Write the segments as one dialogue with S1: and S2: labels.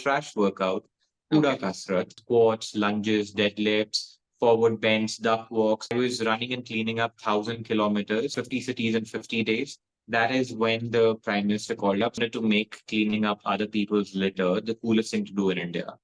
S1: trash workout, Kuda Kasrat, squats, lunges, deadlifts, forward bends, duck walks. I was running and cleaning up 1,000 kilometers, 50 cities in 50 days. That is when the Prime Minister called up to make cleaning up other people's litter the coolest thing to do in India.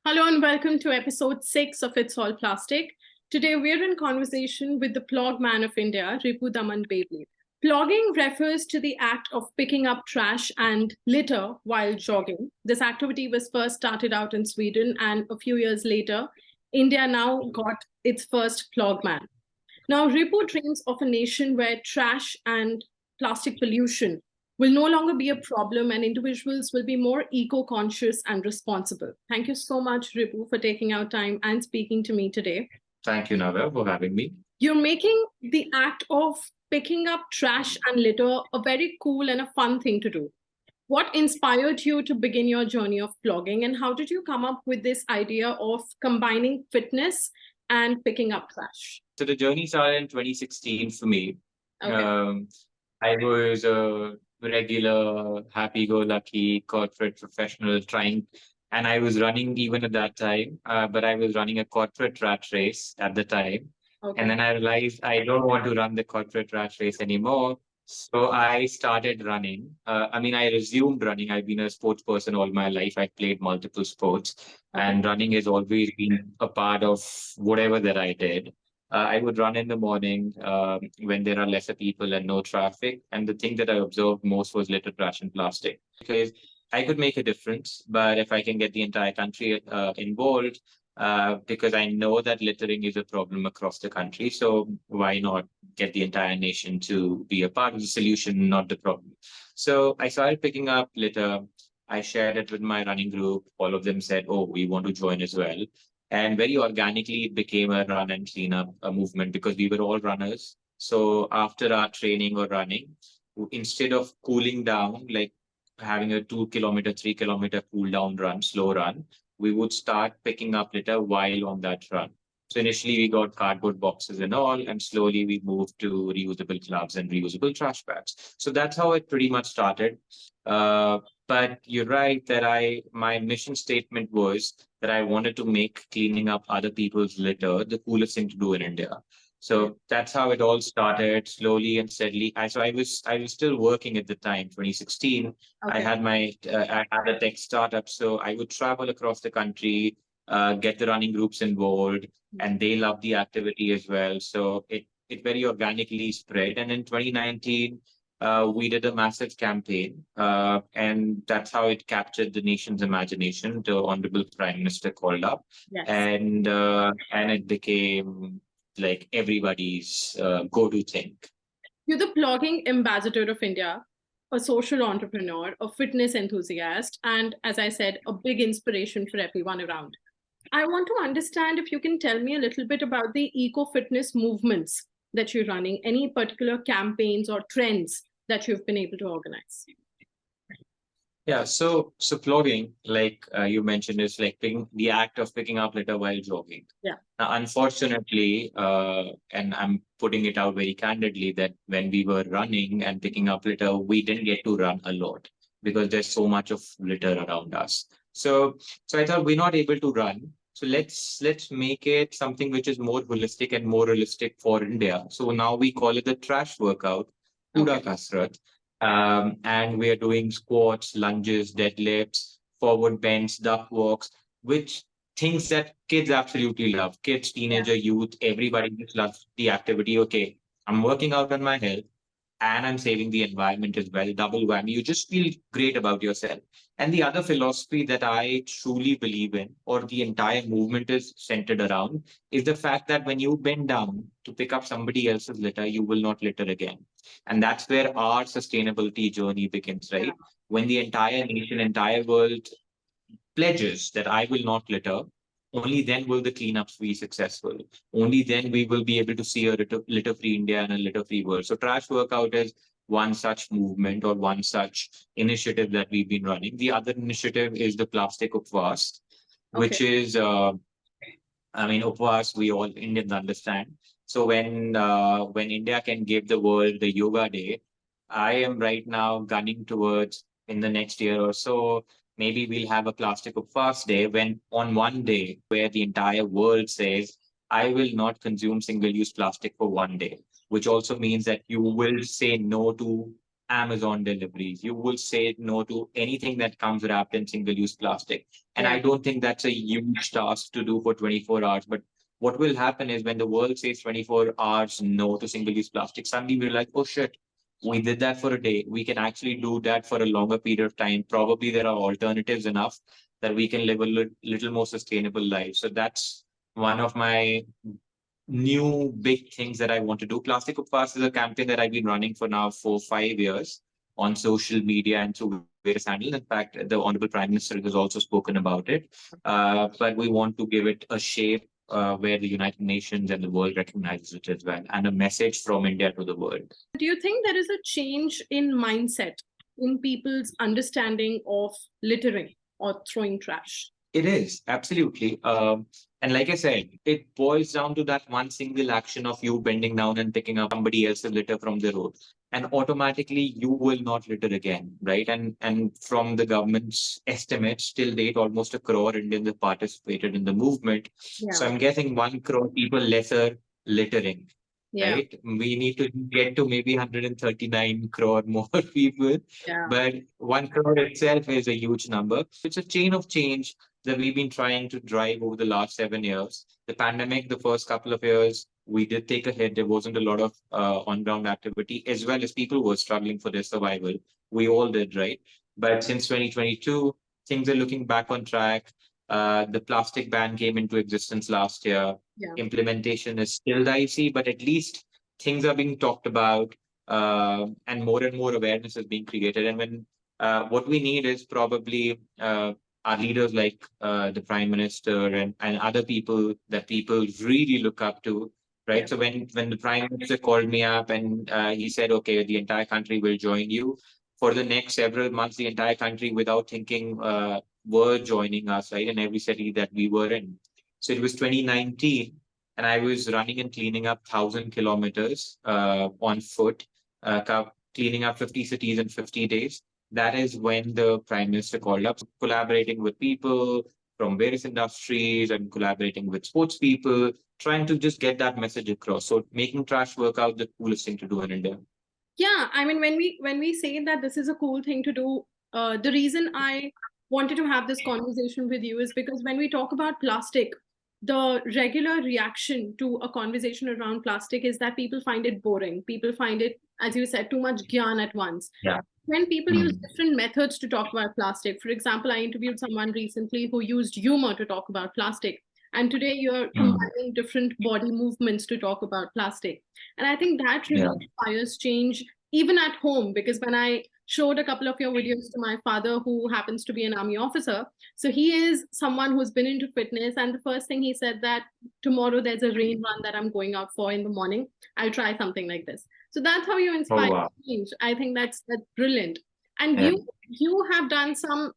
S2: Hello and welcome to episode 6 of It's All Plastic. Today we're in conversation with the Plogman of India, Ripudaman Bevli. Plogging refers to the act of picking up trash and litter while jogging. This activity was first started out in Sweden, and a few years later, India now got its first Plogman. Now, Ripu dreams of a nation where trash and plastic pollution will no longer be a problem and individuals will be more eco-conscious and responsible. Thank you so much, Ripu, for taking out time and speaking to me today.
S1: Thank you, Navya, for having me.
S2: You're making the act of picking up trash and litter a very cool and a fun thing to do. What inspired you to begin your journey of blogging, and how did you come up with this idea of combining fitness and picking up trash?
S1: So the journey started in 2016 for me.
S2: Okay.
S1: I was a regular, happy-go-lucky corporate professional and I was running even at that time, but I was running a corporate rat race at the time.
S2: Okay.
S1: And then I realized I don't want to run the corporate rat race anymore. So I started running. I resumed running. I've been a sports person all my life. I've played multiple sports, and running has always been a part of whatever that I did. I would run in the morning when there are lesser people and no traffic. And the thing that I observed most was litter, trash, and plastic. Because I could make a difference, but if I can get the entire country involved, because I know that littering is a problem across the country. So why not get the entire nation to be a part of the solution, not the problem? So I started picking up litter. I shared it with my running group. All of them said, oh, we want to join as well. And very organically, it became a run and clean up a movement because we were all runners. So after our training or running, instead of cooling down, like having a 2 kilometer, 3 kilometer cool down run, slow run, we would start picking up litter while on that run. So initially we got cardboard boxes and all, and slowly we moved to reusable gloves and reusable trash bags. So that's how it pretty much started. But you're right that my mission statement was that I wanted to make cleaning up other people's litter the coolest thing to do in India. So that's how it all started, slowly and steadily. I was still working at the time, 2016. Okay. I had a tech startup, so I would travel across the country, get the running groups involved, and they loved the activity as well. So it very organically spread. And in 2019, we did a massive campaign, and that's how it captured the nation's imagination. The Honorable Prime Minister called up, yes. And it became like everybody's go-to thing.
S2: You're the Plogging Ambassador of India, a social entrepreneur, a fitness enthusiast, and as I said, a big inspiration for everyone around. I want to understand if you can tell me a little bit about the eco-fitness movements that you're running, any particular campaigns or trends that you've been able to organize.
S1: Yeah, so plogging, like you mentioned, is like the act of picking up litter while jogging.
S2: Yeah.
S1: Now, unfortunately, and I'm putting it out very candidly, that when we were running and picking up litter, we didn't get to run a lot because there's so much of litter around us. So I thought we're not able to run. So let's make it something which is more holistic and more realistic for India. So now we call it the trash workout, Kuda Kasrat. And we are doing squats, lunges, deadlifts, forward bends, duck walks, which things that kids absolutely love. Kids, teenager, youth, everybody just loves the activity. Okay, I'm working out on my health and I'm saving the environment as well. Double whammy. You just feel great about yourself. And the other philosophy that I truly believe in, or the entire movement is centered around, is the fact that when you bend down to pick up somebody else's litter, you will not litter again. And that's where our sustainability journey begins, right? Yeah. When the entire nation, entire world pledges that I will not litter, only then will the cleanups be successful. Only then we will be able to see a litter-free India and a litter-free world. So trash workout is one such movement or one such initiative that we've been running. The other initiative is the plastic upvas, which is, upvas, we all Indians understand. So when India can give the world the yoga day, I am right now gunning towards in the next year or so maybe we'll have a plastic fast day when on one day where the entire world says, I will not consume single-use plastic for one day, which also means that you will say no to Amazon deliveries. You will say no to anything that comes wrapped in single-use plastic. And I don't think that's a huge task to do for 24 hours. But what will happen is when the world says 24 hours no to single-use plastic, suddenly we're like, oh shit, we did that for a day. We can actually do that for a longer period of time. Probably there are alternatives enough that we can live a little more sustainable life. So that's one of my new big things that I want to do. Plastic Upfast is a campaign that I've been running for now for 5 years on social media and through various handles. In fact, the Honorable Prime Minister has also spoken about it. But we want to give it a shape where the United Nations and the world recognizes it as well, and a message from India to the world.
S2: Do you think there is a change in mindset in people's understanding of littering or throwing trash?
S1: It is, absolutely. And like I said, it boils down to that one single action of you bending down and picking up somebody else's litter from the road. And automatically you will not litter again, right? And from the government's estimates, till date, almost 1 crore Indians have participated in the movement. So I'm guessing 1 crore people lesser littering. Right? We need to get to maybe 139 crore more people. But 1 crore itself is a huge number. It's a chain of change that we've been trying to drive over the last 7 years. The pandemic, the first couple of years, we did take a hit. There wasn't a lot of on-ground activity, as well as people were struggling for their survival. We all did, right? But since 2022, things are looking back on track. The plastic ban came into existence last year. Implementation is still dicey, but at least things are being talked about, and more awareness is being created. And when what we need is probably our leaders like the Prime Minister and other people that people really look up to, right? So when the Prime Minister called me up and he said, okay, the entire country will join you, for the next several months, the entire country, without thinking, were joining us, right, in every city that we were in. So it was 2019, and I was running and cleaning up 1,000 kilometers on foot, cleaning up 50 cities in 50 days. That is when the Prime Minister called up, collaborating with people from various industries and collaborating with sports people, trying to just get that message across. So making trash work out the coolest thing to do in India.
S2: Yeah, I mean, when we say that this is a cool thing to do, the reason I wanted to have this conversation with you is because when we talk about plastic, the regular reaction to a conversation around plastic is that people find it boring. People find it, as you said, too much gyan at once. When people use different methods to talk about plastic, for example, I interviewed someone recently who used humor to talk about plastic. And today you're combining different body movements to talk about plastic. And I think that really inspires change even at home, because when I showed a couple of your videos to my father, who happens to be an army officer, so he is someone who's been into fitness, and the first thing he said that tomorrow there's a rain run that I'm going out for in the morning. I'll try something like this. So that's how you inspire change. I think that's brilliant. And you have done some,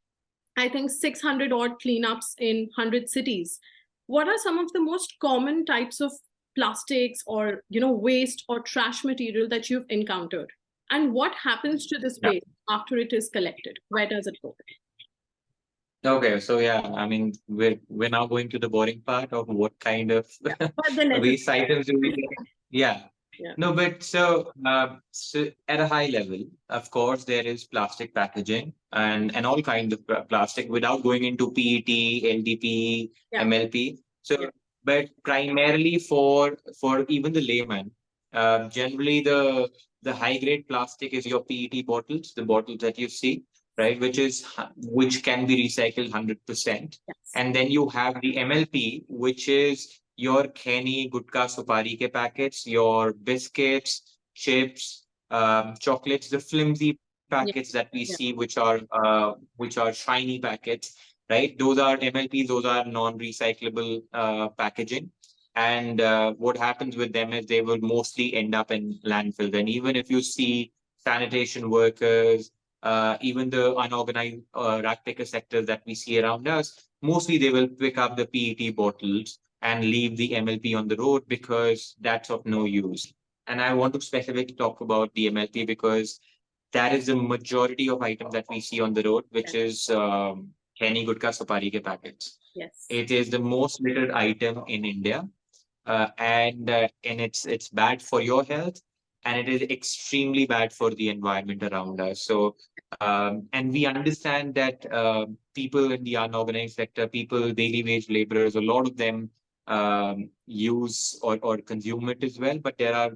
S2: I think, 600 odd cleanups in 100 cities. What are some of the most common types of plastics or waste or trash material that you've encountered? And what happens to this waste after it is collected? Where does it go?
S1: Okay, so I mean, we're now going to the boring part of what kind of waste items do we get. No, but so at a high level, of course, there is plastic packaging and all kinds of plastic, without going into PET, LDP, MLP. So, but primarily for even the layman, generally the high grade plastic is your PET bottles, the bottles that you see, right, which can be recycled 100%. And then you have the MLP, which is your Kenny, Gutka, Supari ke packets, your biscuits, chips, chocolates, the flimsy packets that we see, which are shiny packets, right? Those are MLPs, those are non-recyclable packaging. And what happens with them is they will mostly end up in landfills. And even if you see sanitation workers, even the unorganized rat picker sectors that we see around us, mostly they will pick up the PET bottles and leave the MLP on the road because that's of no use. And I want to specifically talk about the MLP because that is the majority of items that we see on the road, which is Henny Gutka Supari ke packets.
S2: Yes.
S1: It is the most littered item in India, and it's bad for your health, and it is extremely bad for the environment around us. So, and we understand that people in the unorganized sector, people, daily wage laborers, a lot of them use or consume it as well. But there are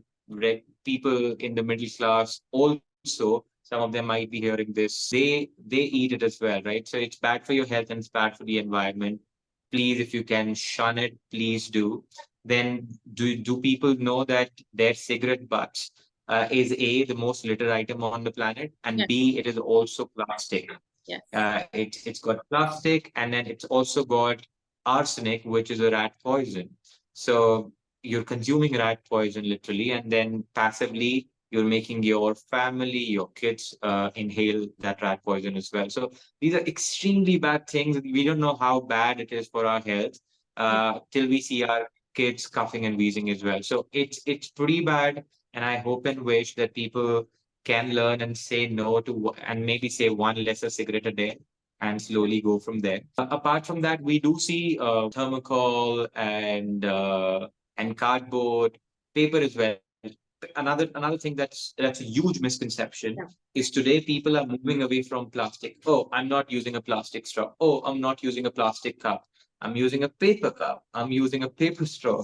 S1: people in the middle class also. Some of them might be hearing this. They eat it as well, right? So it's bad for your health and it's bad for the environment. Please, if you can shun it, please do. Then do people know that their cigarette butts is A, the most littered item on the planet, and
S2: Yes.
S1: B, it is also plastic.
S2: Yes.
S1: It's got plastic, and then it's also got arsenic, which is a rat poison. So you're consuming rat poison literally, and then passively you're making your family, your kids inhale that rat poison as well. So these are extremely bad things. We don't know how bad it is for our health till we see our kids coughing and wheezing as well. So it's pretty bad, and I hope and wish that people can learn and say no to and maybe say one lesser cigarette a day and slowly go from there. Apart from that, we do see thermocol and cardboard, paper as well. Another thing that's a huge misconception is today people are moving away from plastic. Oh, I'm not using a plastic straw. Oh, I'm not using a plastic cup. I'm using a paper cup. I'm using a paper straw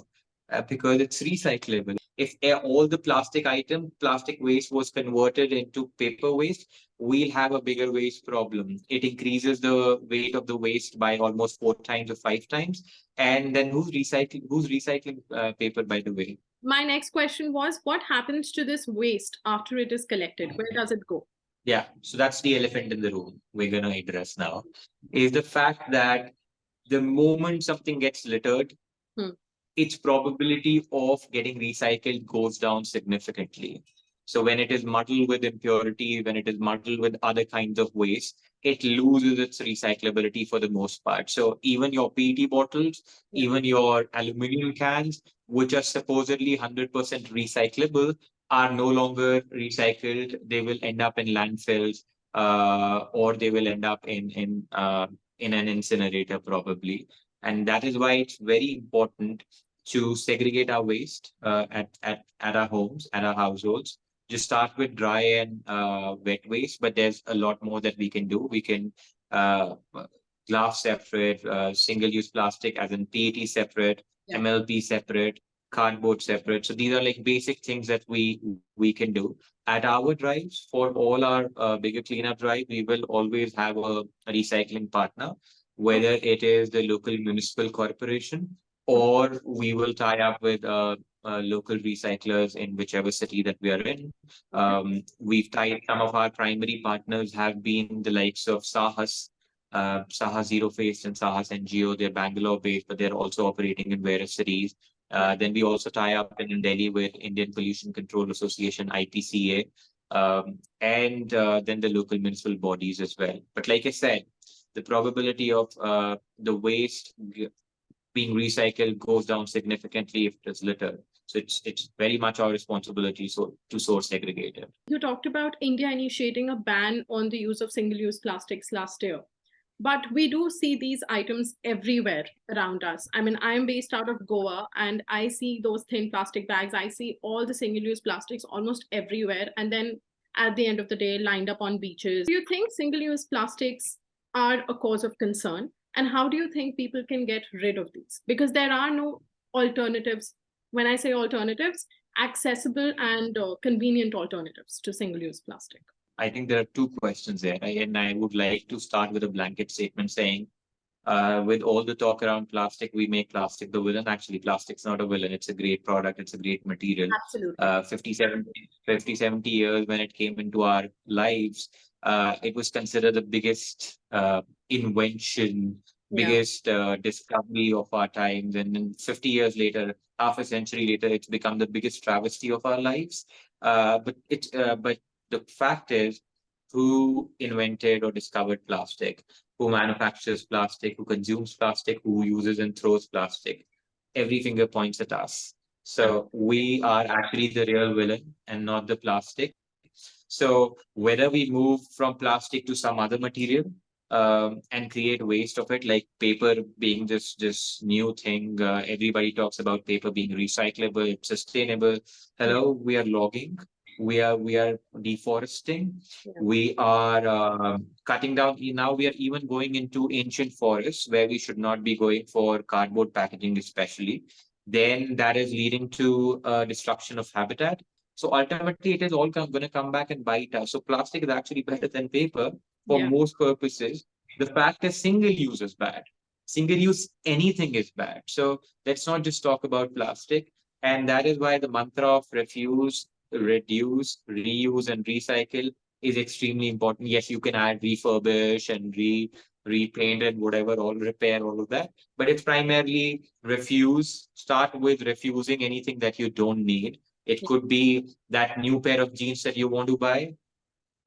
S1: because it's recyclable. If all the plastic waste was converted into paper waste, we'll have a bigger waste problem. It increases the weight of the waste by almost 4 times or 5 times. And then who's recycling paper, by the way?
S2: My next question was, what happens to this waste after it is collected? Where does it go?
S1: Yeah, so that's the elephant in the room we're going to address now, is the fact that the moment something gets littered, its probability of getting recycled goes down significantly. So when it is muddled with impurity, when it is muddled with other kinds of waste, it loses its recyclability for the most part. So even your PET bottles, even your aluminum cans, which are supposedly 100% recyclable, are no longer recycled. They will end up in landfills, or they will end up in an incinerator probably. And that is why it's very important to segregate our waste at our homes, at our households. Just start with dry and wet waste, but there's a lot more that we can do. We can uh, glass separate, single-use plastic as in PET separate, MLP separate, cardboard separate. So these are like basic things that we can do. At our drives, for all our bigger cleanup drive, we will always have a recycling partner, whether it is the local municipal corporation or we will tie up with local recyclers in whichever city that we are in. We've tied some of our primary partners have been the likes of Saha Zero Waste and Sahas NGO. They're Bangalore based, but they're also operating in various cities. Then we also tie up in Delhi with Indian Pollution Control Association, IPCA, and then the local municipal bodies as well. But like I said, the probability of the waste being recycled goes down significantly if it's litter. So it's very much our responsibility to source segregate it.
S2: You talked about India initiating a ban on the use of single-use plastics last year. But we do see these items everywhere around us. I mean, I am based out of Goa and I see those thin plastic bags. I see all the single-use plastics almost everywhere. And then at the end of the day, lined up on beaches. Do you think single-use plastics are a cause of concern? And how do you think people can get rid of these? Because there are no alternatives. When I say alternatives, accessible and convenient alternatives to single-use plastic.
S1: I think there are two questions there, and I would like to start with a blanket statement saying, with all the talk around plastic, we make plastic the villain. Actually, plastic's not a villain. It's a great product. It's a great material.
S2: Absolutely.
S1: 50, 70 years when it came into our lives, it was considered the biggest invention, biggest discovery of our times. And then 50 years later, half a century later, it's become the biggest travesty of our lives. But the fact is, who invented or discovered plastic, who manufactures plastic, who consumes plastic, who uses and throws plastic, every finger points at us. So we are actually the real villain and not the plastic. So whether we move from plastic to some other material, and create waste of it, like paper being this new thing. Everybody talks about paper being recyclable, sustainable.
S2: Yeah.
S1: Hello, we are logging. We are deforesting.
S2: Yeah.
S1: We are cutting down. Now we are even going into ancient forests where we should not be going for cardboard packaging, especially. Then that is leading to destruction of habitat. So ultimately, it is all going to come back and bite us. So plastic is actually better than paper for
S2: Yeah.
S1: most purposes. The fact is, single use is bad. Single use anything is bad. So let's not just talk about plastic. And that is why the mantra of refuse, reduce, reuse, and recycle is extremely important. Yes, you can add refurbish and repaint and whatever, all repair, all of that. But it's primarily refuse. Start with refusing anything that you don't need. It
S2: Yeah.
S1: could be that new pair of jeans that you want to buy.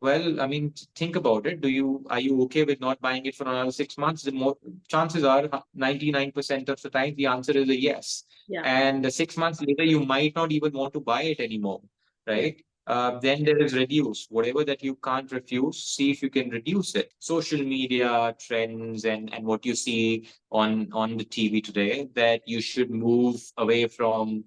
S1: Well, I mean, think about it. Are you okay with not buying it for another 6 months? The more chances are 99% of the time the answer is a yes.
S2: Yeah.
S1: And 6 months later, you might not even want to buy it anymore,
S2: Yeah.
S1: right? Then there is reduce. Whatever that you can't refuse, see if you can reduce it. Social media trends and what you see on the TV today, that you should move away from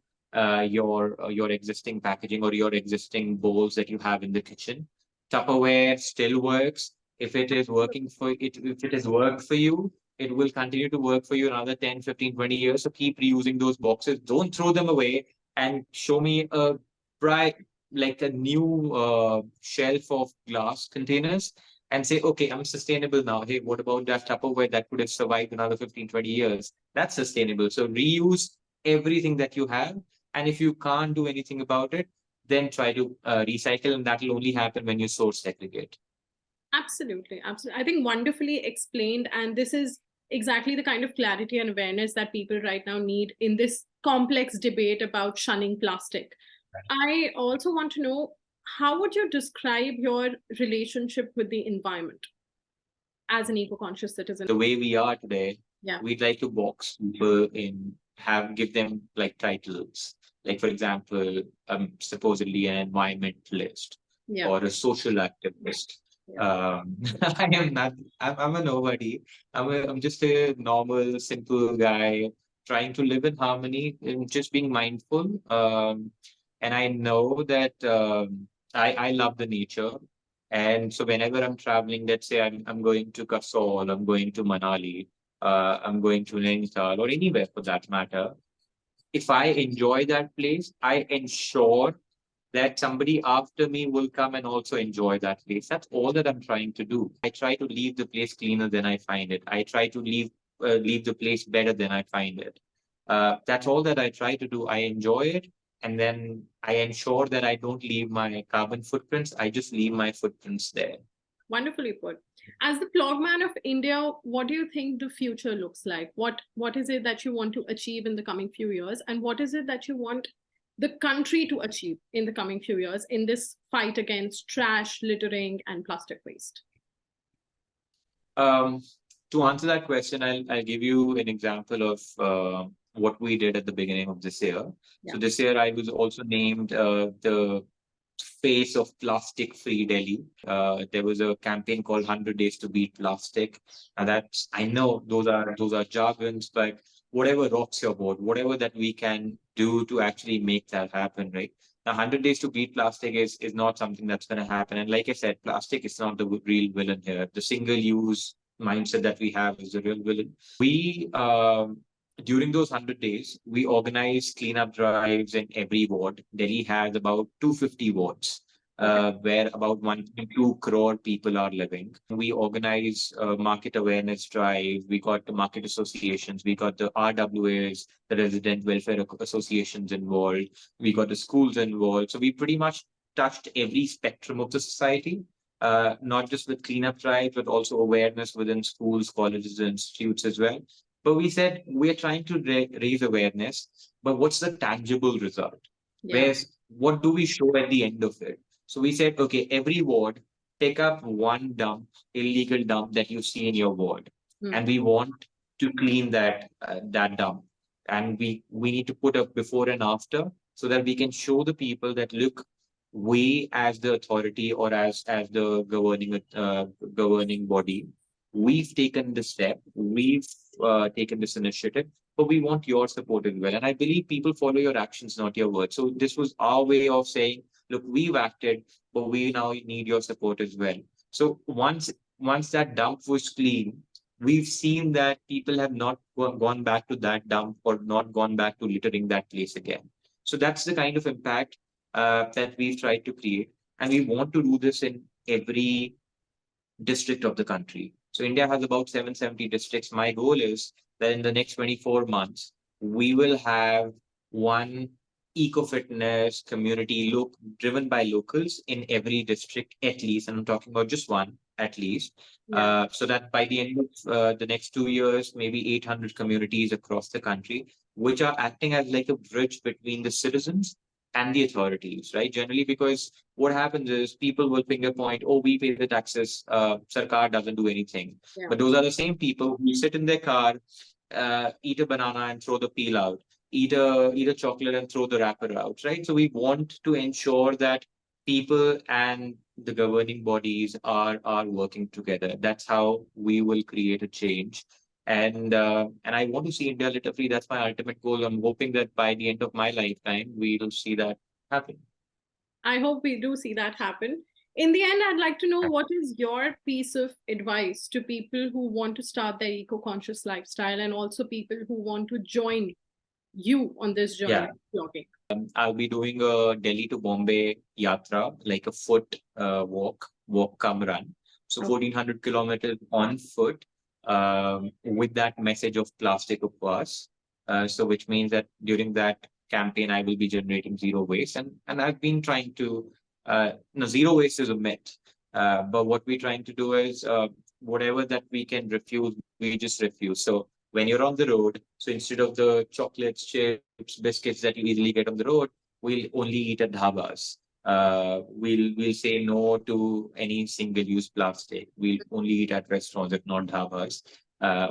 S1: your existing packaging or your existing bowls that you have in the kitchen. Tupperware still works. If it is working for it, if it has worked for you, it will continue to work for you another 10, 15, 20 years. So keep reusing those boxes. Don't throw them away and show me a bright, like a new shelf of glass containers and say, okay, I'm sustainable now. Hey, what about that Tupperware that could have survived another 15, 20 years? That's sustainable. So reuse everything that you have. And if you can't do anything about it, then try to recycle, and that will only happen when you source segregate.
S2: Absolutely. Absolutely. I think wonderfully explained. And this is exactly the kind of clarity and awareness that people right now need in this complex debate about shunning plastic. I also want to know, how would you describe your relationship with the environment as an eco-conscious citizen?
S1: The way we are today,
S2: Yeah.
S1: we'd like to box people in, give them like titles. Like, for example, supposedly an environmentalist
S2: Yeah.
S1: or a social activist.
S2: Yeah.
S1: I am not, I'm a nobody. I'm just a normal, simple guy trying to live in harmony and just being mindful. And I know that I love the nature. And so whenever I'm traveling, let's say I'm going to Kasol, I'm going to Manali, I'm going to Nainital or anywhere for that matter, if I enjoy that place, I ensure that somebody after me will come and also enjoy that place. That's all that I'm trying to do. I try to leave the place cleaner than I find it. I try to leave the place better than I find it. That's all that I try to do. I enjoy it, and then I ensure that I don't leave my carbon footprints. I just leave my footprints there.
S2: Wonderfully put. As the Plogman of India, what do you think the future looks like? What is it that you want to achieve in the coming few years? And what is it that you want the country to achieve in the coming few years in this fight against trash, littering, and plastic waste?
S1: Um, to answer that question, I'll give you an example of what we did at the beginning of this year.
S2: Yeah.
S1: So this year I was also named the face of plastic free Delhi. There was a campaign called 100 Days to Beat Plastic. And that's, I know those are jargons, but whatever rocks your boat, whatever that we can do to actually make that happen, right? Now, 100 Days to Beat Plastic is not something that's going to happen. And like I said, plastic is not the real villain here. The single use mindset that we have is the real villain. During those 100 days, we organized cleanup drives in every ward. Delhi has about 250 wards, where about 1.2 crore people are living. We organize market awareness drive. We got the market associations. We got the RWAs, the resident welfare associations involved. We got the schools involved. So we pretty much touched every spectrum of the society. Not just with cleanup drives, but also awareness within schools, colleges, and institutes as well. But we said we're trying to raise awareness, but what's the tangible result?
S2: Yeah.
S1: Where's what do we show at the end of it? So we said, okay, every ward, pick up one dump, illegal dump that you see in your ward, and we want to clean that dump, and we need to put a before and after so that we can show the people that look, we as the authority or as the governing body, we've taken this step, we've taken this initiative, but we want your support as well. And I believe people follow your actions, not your words. So this was our way of saying, look, we've acted, but we now need your support as well. So once that dump was clean, we've seen that people have not gone back to that dump or not gone back to littering that place again. So that's the kind of impact that we've tried to create. And we want to do this in every district of the country. So India has about 770 districts. My goal is that in the next 24 months, we will have one eco-fitness community driven by locals in every district at least. And I'm talking about just one at least. So that by the end of the next 2 years, maybe 800 communities across the country, which are acting as like a bridge between the citizens and the authorities, right? Generally, because what happens is people will finger point, oh, we pay the taxes, Sarkar doesn't do anything. But those are the same people who sit in their car, eat a banana and throw the peel out, eat a chocolate and throw the wrapper out, right? So we want to ensure that people and the governing bodies are working together. That's how we will create a change. And I want to see India litter free. That's my ultimate goal. I'm hoping that by the end of my lifetime, we'll see that happen.
S2: I hope we do see that happen. In the end, I'd like to know what is your piece of advice to people who want to start their eco-conscious lifestyle and also people who want to join you on this journey of blogging.
S1: I'll be doing a Delhi to Bombay yatra, like a foot walk come run. So 1400 kilometers on foot with that message of plastic of us. So which means that during that campaign, I will be generating zero waste. And I've been trying to, no, zero waste is a myth. But what we're trying to do is whatever that we can refuse, we just refuse. So when you're on the road, so instead of the chocolates, chips, biscuits that you easily get on the road, we'll only eat at dhabas. We'll say no to any single-use plastic. We'll only eat at restaurants, if not dhabas.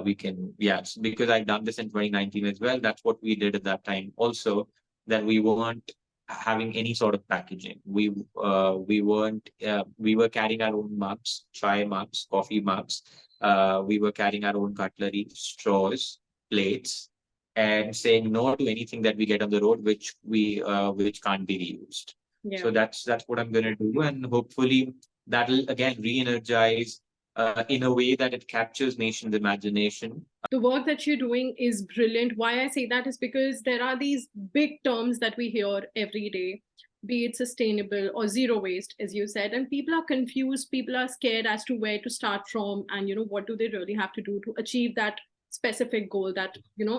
S1: We can, yes, because I've done this in 2019 as well. That's what we did at that time. Also, that we weren't having any sort of packaging. We were carrying our own mugs, chai mugs, coffee mugs. We were carrying our own cutlery, straws, plates, and saying no to anything that we get on the road, which can't be reused. So that's what I'm going to do, and hopefully that'll again re-energize in a way that it captures nation's imagination.
S2: The work that you're doing is brilliant. Why I say that is because there are these big terms that we hear every day, be it sustainable or zero waste, as you said, and people are confused. People are scared as to where to start from and, what do they really have to do to achieve that specific goal that,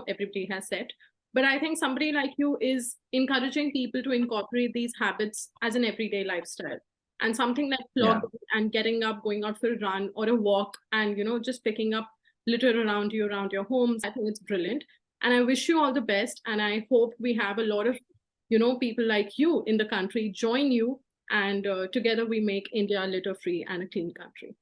S2: everybody has set. But I think somebody like you is encouraging people to incorporate these habits as an everyday lifestyle. And something like plogging and getting up, going out for a run or a walk and, just picking up litter around your homes. I think it's brilliant. And I wish you all the best. And I hope we have a lot of, people like you in the country join you. And together we make India litter free and a clean country.